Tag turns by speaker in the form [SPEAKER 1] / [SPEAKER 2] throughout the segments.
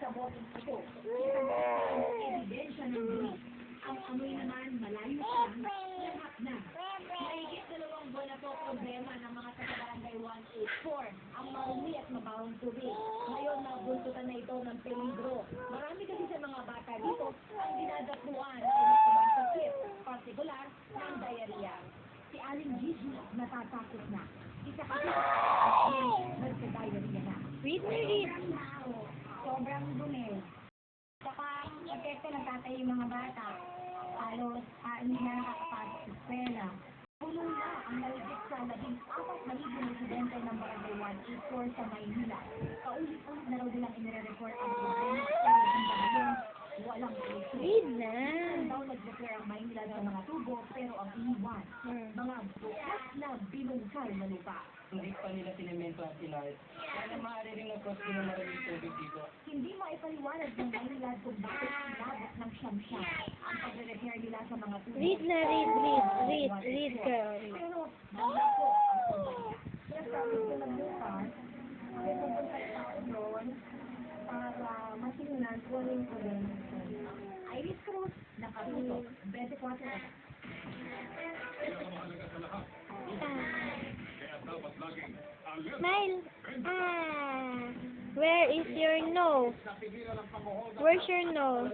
[SPEAKER 1] sa botong ito. Isang ebidensya ng bilis. Ang amoy naman malayo pa lang, lahat na. Mahigit 2 buwan na po problema ng mga taga-barangay 184, ang marumi at mabawang tubig. Ngayon, nabuntutan na ito ng peligro. Marami kasi sa mga bata dito ang dinadakbuhan ay nakabasakit, partikular ng diarrhea. Si Aling Gigi natatakot na. Isa kasi nagka-diarrhea na.
[SPEAKER 2] Read.
[SPEAKER 1] Sobrang dumi. Saka, epekto ng tatay yung mga bata. Halos, hindi na nakakapasok sa eskwela. Puno na ang mahigit sa 14,000 residente ng Barangay 184 sa Maynila. Paulit-ulit na raw nilang inire-report ang problema pero hanggang ngayon, walang solusyon.
[SPEAKER 2] Read na.
[SPEAKER 1] Daw nag-declare ang Maynila sa mga tubo pero ang iniwan, mga bukas na binungkal na lupa.
[SPEAKER 3] Hindi pa nila sinemento at sinart. Kaya maaari rin nag-cross din ng maraming tubig dito.
[SPEAKER 1] Hindi maipaliwanag ng Maynila kung bakit inabot ng siyam-siyam ang pagre-repair nila sa mga tubo.
[SPEAKER 2] Read na, read, girl.
[SPEAKER 1] Pero, wala po ang kumpanya. Kaya sabi ko ng bukas, may pupunta ako doon para matingnan kung ano yung problema. Iris Cruz, nakatuto, 24 oras.
[SPEAKER 2] Smile. Where is your nose? Where's your nose?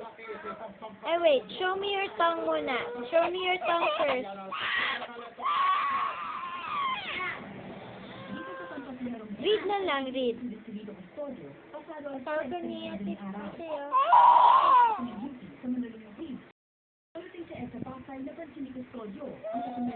[SPEAKER 2] Wait. Show me your tongue muna. Show me your tongue first. Read na lang, read. Tawag niya si Teo.
[SPEAKER 1] Sa Manila Pagdating sa EDSA Pasay, napansin ni Custodio ang